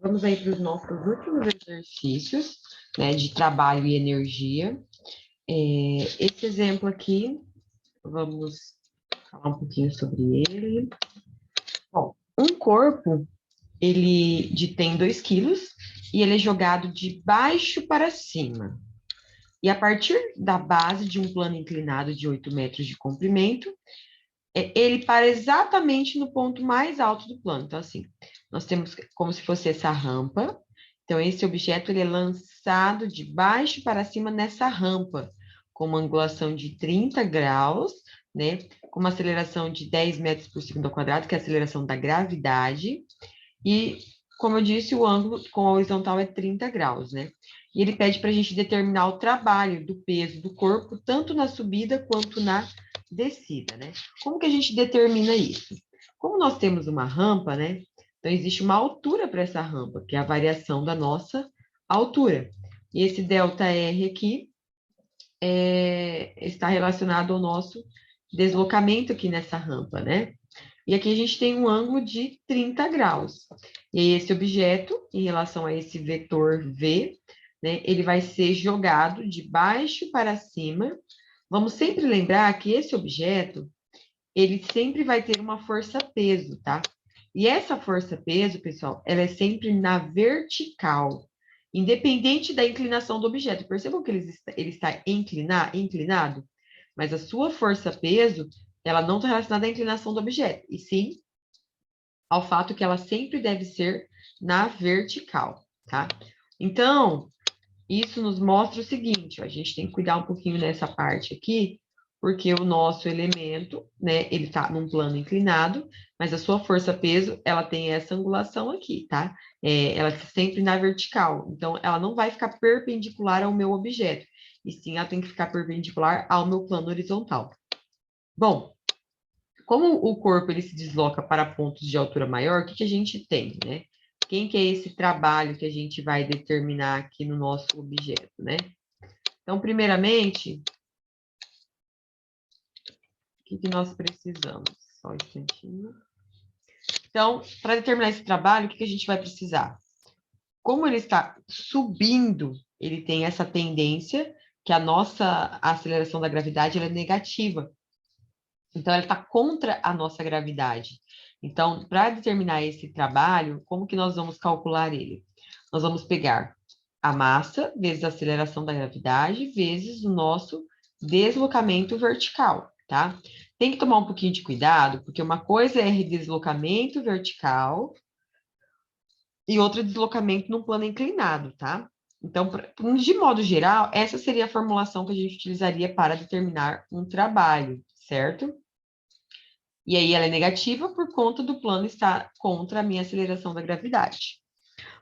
Vamos aí para os nossos últimos exercícios, né, de trabalho e energia. Esse exemplo aqui, vamos falar um pouquinho sobre ele. Bom, um corpo, tem 2 quilos e ele é jogado de baixo para cima. E a partir da base de um plano inclinado de 8 metros de comprimento, ele para exatamente no ponto mais alto do plano. Então, assim, nós temos como se fosse essa rampa. Então, esse objeto ele é lançado de baixo para cima nessa rampa, com uma angulação de 30 graus, né? Com uma aceleração de 10 metros por segundo ao quadrado, que é a aceleração da gravidade. E, como eu disse, o ângulo com a horizontal é 30 graus, né? E ele pede para a gente determinar o trabalho do peso do corpo, tanto na subida quanto na descida, né? Como que a gente determina isso? Como nós temos uma rampa, né? Então, existe uma altura para essa rampa, que é a variação da nossa altura. E esse ΔR aqui está relacionado ao nosso deslocamento aqui nessa rampa, né? E aqui a gente tem um ângulo de 30 graus. E aí esse objeto, em relação a esse vetor V, né, ele vai ser jogado de baixo para cima. Vamos sempre lembrar que esse objeto, ele sempre vai ter uma força-peso, tá? E essa força-peso, pessoal, ela é sempre na vertical, independente da inclinação do objeto. Percebam que ele está inclinado, mas a sua força-peso, ela não está relacionada à inclinação do objeto, e sim ao fato que ela sempre deve ser na vertical, tá? Então, isso nos mostra o seguinte, ó, a gente tem que cuidar um pouquinho nessa parte aqui, porque o nosso elemento, né, ele tá num plano inclinado, mas a sua força-peso, ela tem essa angulação aqui, tá? Ela está sempre na vertical, então ela não vai ficar perpendicular ao meu objeto, e sim ela tem que ficar perpendicular ao meu plano horizontal. Bom, como o corpo ele se desloca para pontos de altura maior, o que que a gente tem, né? Quem que é esse trabalho que a gente vai determinar aqui no nosso objeto, né? Então, primeiramente, o que que nós precisamos? Só um instantinho. Então, para determinar esse trabalho, o que que a gente vai precisar? Como ele está subindo, ele tem essa tendência que a nossa aceleração da gravidade ela é negativa. Então, ela está contra a nossa gravidade. Então, para determinar esse trabalho, como que nós vamos calcular ele? Nós vamos pegar a massa vezes a aceleração da gravidade vezes o nosso deslocamento vertical, tá? Tem que tomar um pouquinho de cuidado, porque uma coisa é deslocamento vertical e outra é deslocamento no plano inclinado, tá? Então, de modo geral, essa seria a formulação que a gente utilizaria para determinar um trabalho, certo? E aí ela é negativa por conta do plano estar contra a minha aceleração da gravidade.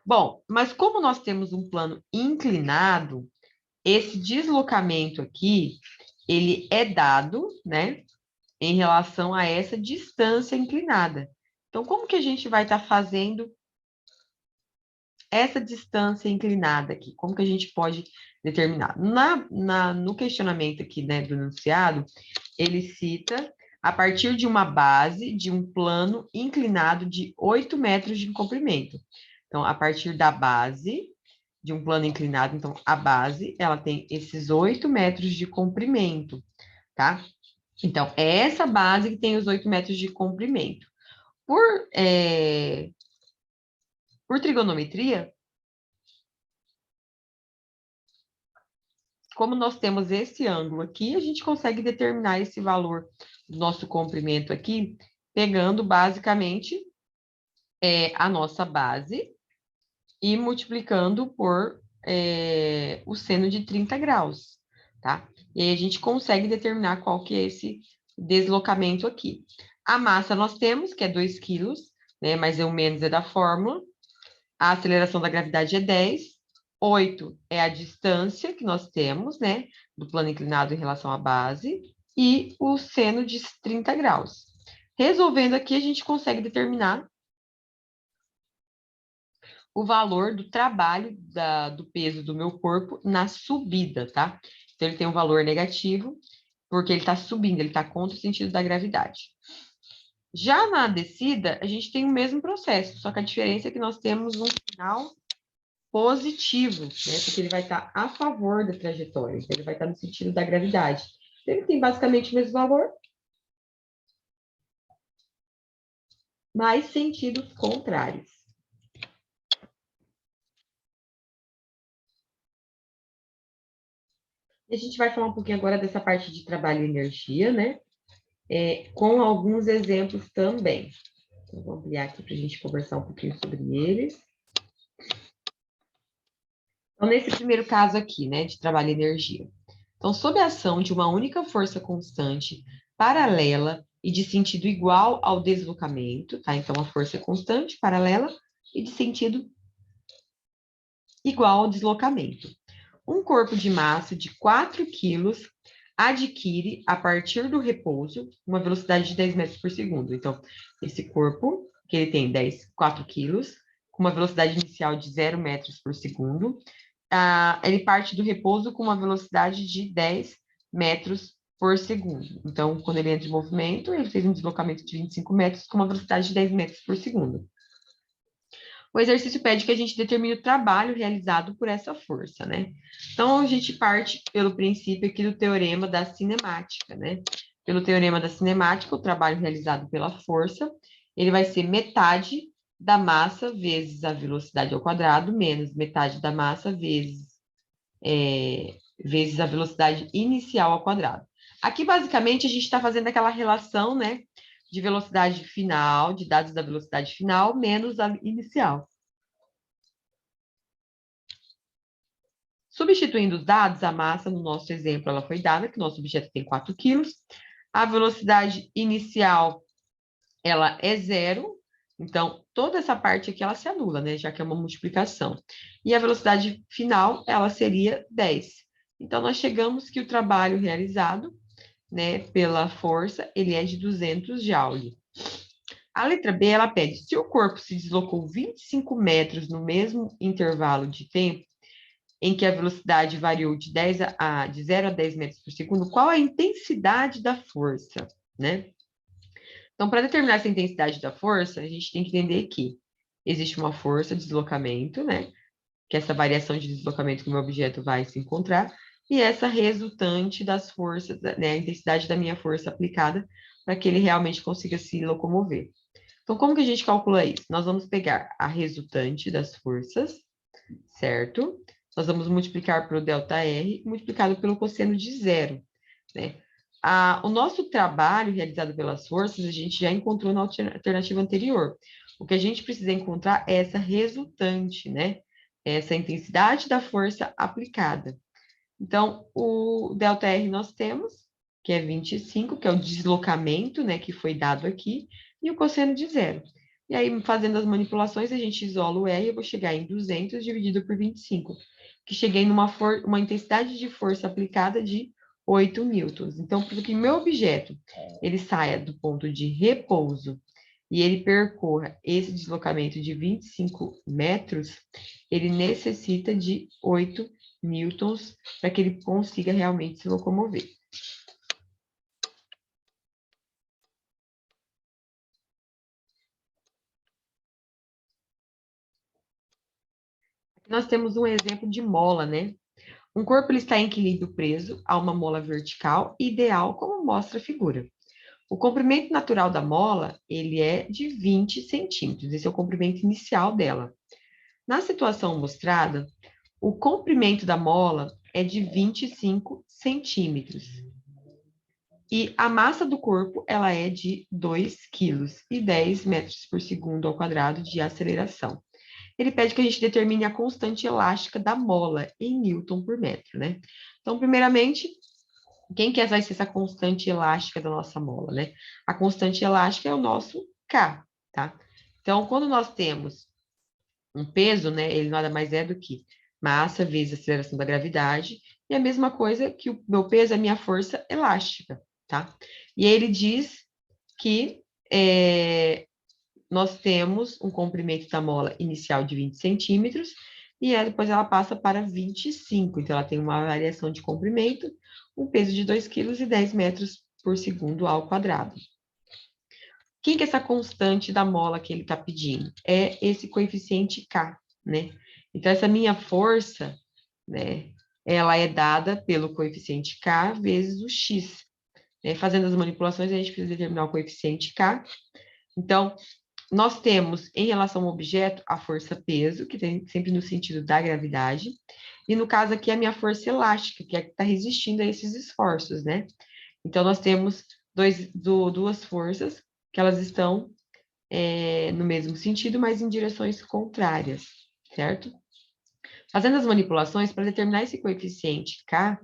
Bom, mas como nós temos um plano inclinado, esse deslocamento aqui, ele é dado, né, em relação a essa distância inclinada. Então, como que a gente vai estar fazendo essa distância inclinada aqui? Como que a gente pode determinar? No questionamento aqui, né, do enunciado, ele cita a partir de uma base de um plano inclinado de 8 metros de comprimento. Então, a partir da base de um plano inclinado, então, a base, ela tem esses 8 metros de comprimento, tá? Então, é essa base que tem os 8 metros de comprimento. Por trigonometria, como nós temos esse ângulo aqui, a gente consegue determinar esse valor do nosso comprimento aqui, pegando basicamente a nossa base e multiplicando por o seno de 30 graus, tá? E aí a gente consegue determinar qual que é esse deslocamento aqui. A massa nós temos, que é 2 quilos, né? Mas o menos é da fórmula. A aceleração da gravidade é 10. 8 é a distância que nós temos, né? Do plano inclinado em relação à base. E o seno de 30 graus. Resolvendo aqui, a gente consegue determinar o valor do trabalho do peso do meu corpo na subida, tá? Então, ele tem um valor negativo, porque ele está subindo, ele está contra o sentido da gravidade. Já na descida, a gente tem o mesmo processo, só que a diferença é que nós temos um sinal positivo, né? Porque ele vai estar a favor da trajetória, então ele vai estar no sentido da gravidade. Ele tem basicamente o mesmo valor, mas sentidos contrários. E a gente vai falar um pouquinho agora dessa parte de trabalho e energia, né? Com alguns exemplos também. Então, vou ampliar aqui para a gente conversar um pouquinho sobre eles. Então, nesse primeiro caso aqui, né, de trabalho e energia. Então, sob a ação de uma única força constante, paralela e de sentido igual ao deslocamento, tá? Então, a força é constante, paralela e de sentido igual ao deslocamento. Um corpo de massa de 4 quilos adquire, a partir do repouso, uma velocidade de 10 metros por segundo. Então, esse corpo, que ele tem 4 quilos, com uma velocidade inicial de 0 metros por segundo, ele parte do repouso com uma velocidade de 10 metros por segundo. Então, quando ele entra em movimento, ele fez um deslocamento de 25 metros com uma velocidade de 10 metros por segundo. O exercício pede que a gente determine o trabalho realizado por essa força, né? Então, a gente parte pelo princípio aqui do teorema da cinemática, né? Pelo teorema da cinemática, o trabalho realizado pela força, ele vai ser metade da massa vezes a velocidade ao quadrado, menos metade da massa vezes a velocidade inicial ao quadrado. Aqui, basicamente, a gente está fazendo aquela relação, né, de velocidade final, de dados da velocidade final, menos a inicial. Substituindo os dados, a massa, no nosso exemplo, ela foi dada, que o nosso objeto tem 4 quilos. A velocidade inicial, ela é 0. Então, toda essa parte aqui, ela se anula, né? Já que é uma multiplicação. E a velocidade final, ela seria 10. Então, nós chegamos que o trabalho realizado, né, pela força, ele é de 200 Joule. A letra B, ela pede, se o corpo se deslocou 25 metros no mesmo intervalo de tempo, em que a velocidade variou de 0 a 10 metros por segundo, qual a intensidade da força, né? Então, para determinar essa intensidade da força, a gente tem que entender que existe uma força de deslocamento, né? Que é essa variação de deslocamento que o meu objeto vai se encontrar, e essa resultante das forças, né? A intensidade da minha força aplicada para que ele realmente consiga se locomover. Então, como que a gente calcula isso? Nós vamos pegar a resultante das forças, certo? Nós vamos multiplicar pelo ΔR, multiplicado pelo cosseno de 0, né? O nosso trabalho realizado pelas forças, a gente já encontrou na alternativa anterior. O que a gente precisa encontrar é essa resultante, né? Essa intensidade da força aplicada. Então, o ΔR nós temos, que é 25, que é o deslocamento, né, que foi dado aqui, e o cosseno de 0. E aí, fazendo as manipulações, a gente isola o E e eu vou chegar em 200 dividido por 25, que cheguei uma intensidade de força aplicada de 8 newtons. Então, para que meu objeto ele saia do ponto de repouso e ele percorra esse deslocamento de 25 metros, ele necessita de 8 newtons para que ele consiga realmente se locomover. Aqui nós temos um exemplo de mola, né? Um corpo ele está em equilíbrio preso a uma mola vertical ideal, como mostra a figura. O comprimento natural da mola, ele é de 20 centímetros. Esse é o comprimento inicial dela. Na situação mostrada, o comprimento da mola é de 25 centímetros. E a massa do corpo, ela é de 2 quilos e 10 metros por segundo ao quadrado de aceleração. Ele pede que a gente determine a constante elástica da mola em Newton por metro, né? Então, primeiramente, quem que vai ser essa constante elástica da nossa mola, né? A constante elástica é o nosso K, tá? Então, quando nós temos um peso, né, ele nada mais é do que massa vezes a aceleração da gravidade, e a mesma coisa que o meu peso é a minha força elástica, tá? E aí ele diz que nós temos um comprimento da mola inicial de 20 centímetros, e depois ela passa para 25, então ela tem uma variação de comprimento, um peso de 2 quilos e 10 metros por segundo ao quadrado. Quem que é essa constante da mola que ele está pedindo? É esse coeficiente K, né? Então, essa minha força, né, ela é dada pelo coeficiente K vezes o X. Né? Fazendo as manipulações, a gente precisa determinar o coeficiente K. Então, nós temos, em relação ao objeto, a força-peso, que tem sempre no sentido da gravidade, e no caso aqui, a minha força elástica, que é que está resistindo a esses esforços, né? Então, nós temos duas forças, que elas estão no mesmo sentido, mas em direções contrárias, certo? Fazendo as manipulações, para determinar esse coeficiente K,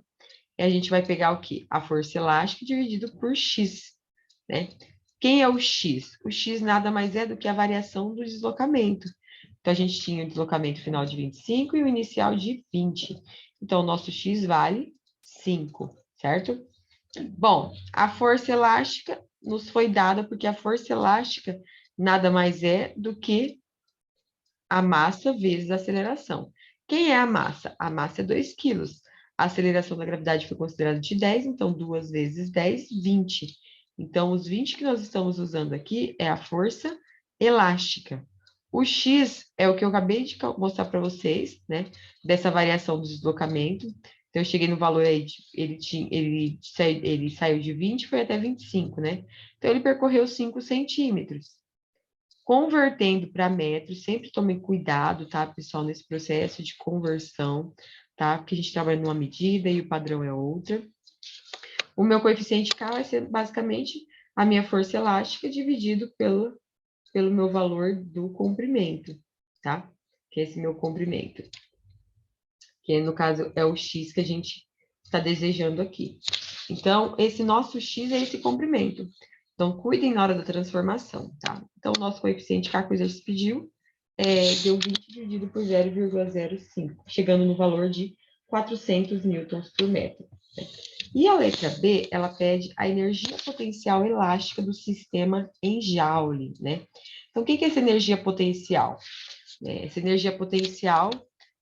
a gente vai pegar o quê? A força elástica dividido por X, né? Quem é o X? O X nada mais é do que a variação do deslocamento. Então, a gente tinha o deslocamento final de 25 e o inicial de 20. Então, o nosso X vale 5, certo? Bom, a força elástica nos foi dada porque a força elástica nada mais é do que a massa vezes a aceleração. Quem é a massa? A massa é 2 quilos. A aceleração da gravidade foi considerada de 10, então 2 vezes 10, 20. Então, os 20 que nós estamos usando aqui é a força elástica. O X é o que eu acabei de mostrar para vocês, né? Dessa variação do deslocamento. Então, eu cheguei no valor aí, ele saiu de 20 foi até 25, né? Então, ele percorreu 5 centímetros. Convertendo para metros, sempre tomem cuidado, tá, pessoal, nesse processo de conversão, tá? Porque a gente trabalha numa medida e o padrão é outra. O meu coeficiente K vai ser basicamente a minha força elástica dividido pelo meu valor do comprimento, tá? Que é esse meu comprimento. Que no caso é o X que a gente está desejando aqui. Então, esse nosso X é esse comprimento. Então, cuidem na hora da transformação, tá? Então, o nosso coeficiente K que o exercício pediu deu 20 dividido por 0,05, chegando no valor de 400 newtons por metro. Né? E a letra B, ela pede a energia potencial elástica do sistema em Joule, né? Então, o que é essa energia potencial? Essa energia potencial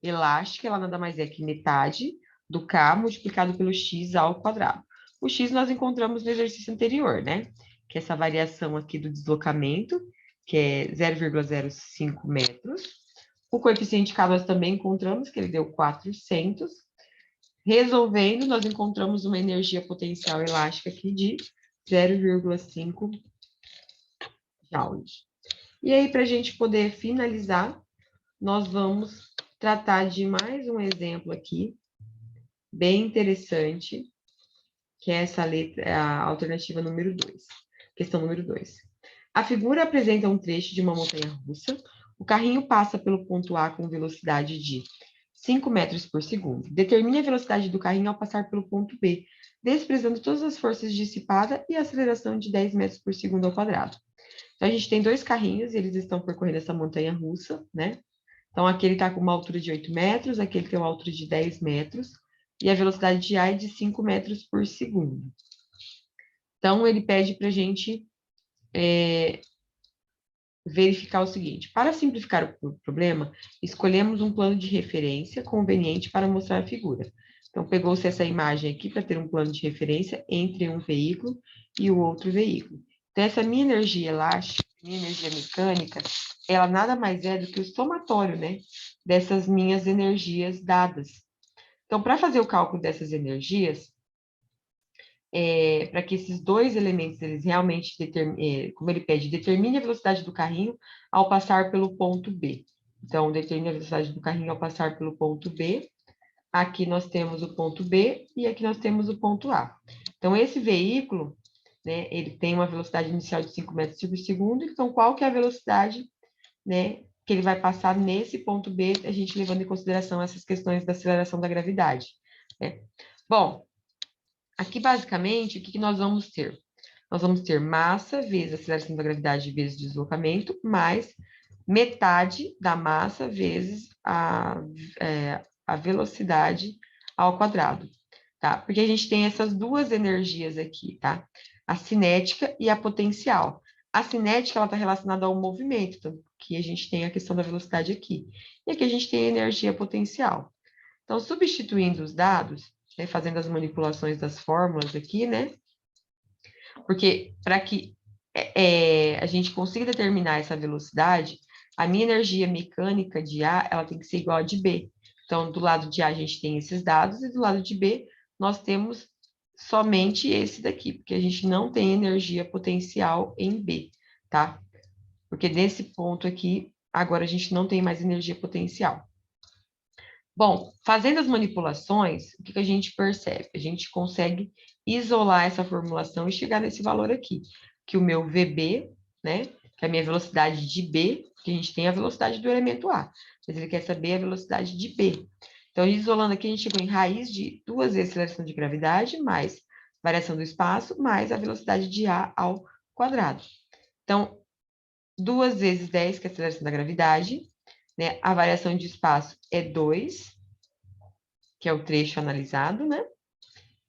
elástica, ela nada mais é que metade do K multiplicado pelo X ao quadrado. O X nós encontramos no exercício anterior, né? Que é essa variação aqui do deslocamento, que é 0,05 metros. O coeficiente K nós também encontramos, que ele deu 400. Resolvendo, nós encontramos uma energia potencial elástica aqui de 0,5 joules. E aí, para a gente poder finalizar, nós vamos tratar de mais um exemplo aqui, bem interessante, que é essa letra, a alternativa número 2, questão número 2. A figura apresenta um trecho de uma montanha-russa. O carrinho passa pelo ponto A com velocidade de 5 metros por segundo. Determine a velocidade do carrinho ao passar pelo ponto B, desprezando todas as forças dissipadas e a aceleração de 10 metros por segundo ao quadrado. Então, a gente tem dois carrinhos e eles estão percorrendo essa montanha-russa, né? Então, aqui ele está com uma altura de 8 metros, aqui ele tem uma altura de 10 metros, e a velocidade de A é de 5 metros por segundo. Então, ele pede para a gente verificar o seguinte: para simplificar o problema, escolhemos um plano de referência conveniente para mostrar a figura. Então, pegou-se essa imagem aqui para ter um plano de referência entre um veículo e o outro veículo. Então, essa minha energia elástica, minha energia mecânica, ela nada mais é do que o somatório, né, dessas minhas energias dadas. Então, para fazer o cálculo dessas energias, para que esses dois elementos, eles realmente, como ele pede, determine a velocidade do carrinho ao passar pelo ponto B. Então, determine a velocidade do carrinho ao passar pelo ponto B. Aqui nós temos o ponto B e aqui nós temos o ponto A. Então, esse veículo, né, ele tem uma velocidade inicial de 5 metros por segundo, então qual que é a velocidade, né, que ele vai passar nesse ponto B, a gente levando em consideração essas questões da aceleração da gravidade, né? Bom, aqui, basicamente, o que nós vamos ter? Nós vamos ter massa vezes a aceleração da gravidade vezes deslocamento, mais metade da massa vezes a velocidade ao quadrado, tá? Porque a gente tem essas duas energias aqui, tá? A cinética e a potencial. A cinética, ela está relacionada ao movimento, então, que a gente tem a questão da velocidade aqui. E aqui a gente tem a energia potencial. Então, substituindo os dados, né, fazendo as manipulações das fórmulas aqui, né? Porque para que a gente consiga determinar essa velocidade, a minha energia mecânica de A, ela tem que ser igual a de B. Então, do lado de A, a gente tem esses dados, e do lado de B, nós temos somente esse daqui, porque a gente não tem energia potencial em B, tá? Porque nesse ponto aqui, agora a gente não tem mais energia potencial. Bom, fazendo as manipulações, o que a gente percebe? A gente consegue isolar essa formulação e chegar nesse valor aqui, que o meu VB, né, que é a minha velocidade de B, que a gente tem a velocidade do elemento A, mas ele quer saber a velocidade de B. Então, isolando aqui, a gente chegou em raiz de 2 vezes a aceleração de gravidade, mais variação do espaço, mais a velocidade de A ao quadrado. Então, 2 vezes 10, que é a aceleração da gravidade, né? A variação de espaço é 2, que é o trecho analisado, né?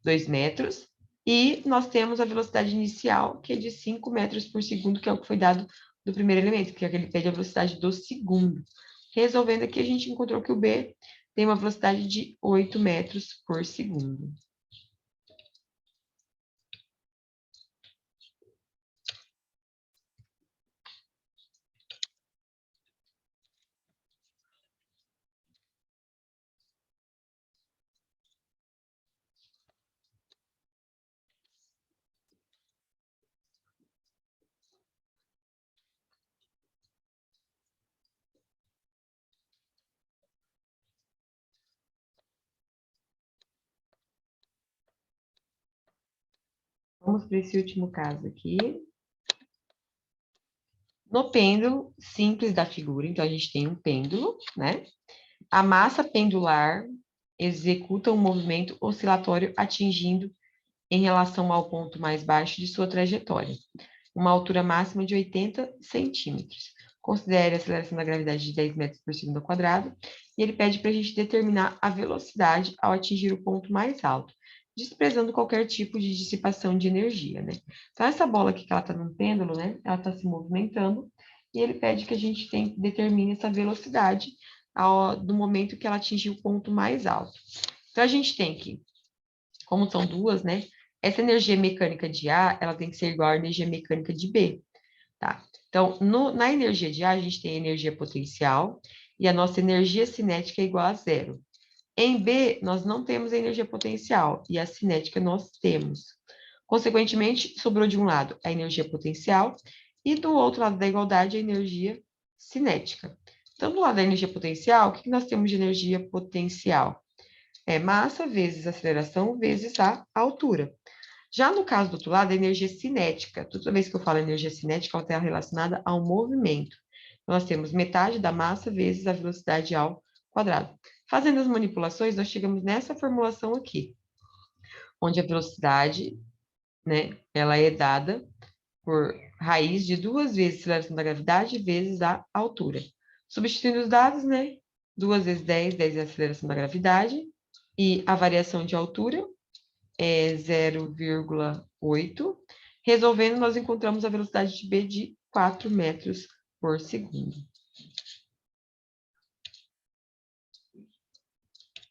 2 metros. E nós temos a velocidade inicial, que é de 5 metros por segundo, que é o que foi dado do primeiro elemento, que é que ele pede a velocidade do segundo. Resolvendo aqui, a gente encontrou que o B tem uma velocidade de 8 metros por segundo. Vamos para esse último caso aqui. No pêndulo simples da figura, então a gente tem um pêndulo, né? A massa pendular executa um movimento oscilatório atingindo, em relação ao ponto mais baixo de sua trajetória, uma altura máxima de 80 centímetros. Considere a aceleração da gravidade de 10 metros por segundo ao quadrado, e ele pede para a gente determinar a velocidade ao atingir o ponto mais alto, desprezando qualquer tipo de dissipação de energia, né? Então, essa bola aqui que ela está no pêndulo, né? Ela está se movimentando, e ele pede que a gente determine essa velocidade do momento que ela atingir o ponto mais alto. Então, a gente tem que, como são duas, né? Essa energia mecânica de A, ela tem que ser igual à energia mecânica de B, tá? Então, na energia de A, a gente tem a energia potencial e a nossa energia cinética é igual a zero. Em B, nós não temos a energia potencial e a cinética nós temos. Consequentemente, sobrou de um lado a energia potencial e do outro lado da igualdade a energia cinética. Então, do lado da energia potencial, o que nós temos de energia potencial? É massa vezes aceleração vezes a altura. Já no caso do outro lado, a energia cinética. Toda vez que eu falo energia cinética, ela está relacionada ao movimento. Nós temos metade da massa vezes a velocidade ao quadrado. Fazendo as manipulações, nós chegamos nessa formulação aqui, onde a velocidade, né, ela é dada por raiz de 2 vezes a aceleração da gravidade vezes a altura. Substituindo os dados, né, 2 vezes 10, 10 é a aceleração da gravidade, e a variação de altura é 0,8. Resolvendo, nós encontramos a velocidade de B de 4 metros por segundo.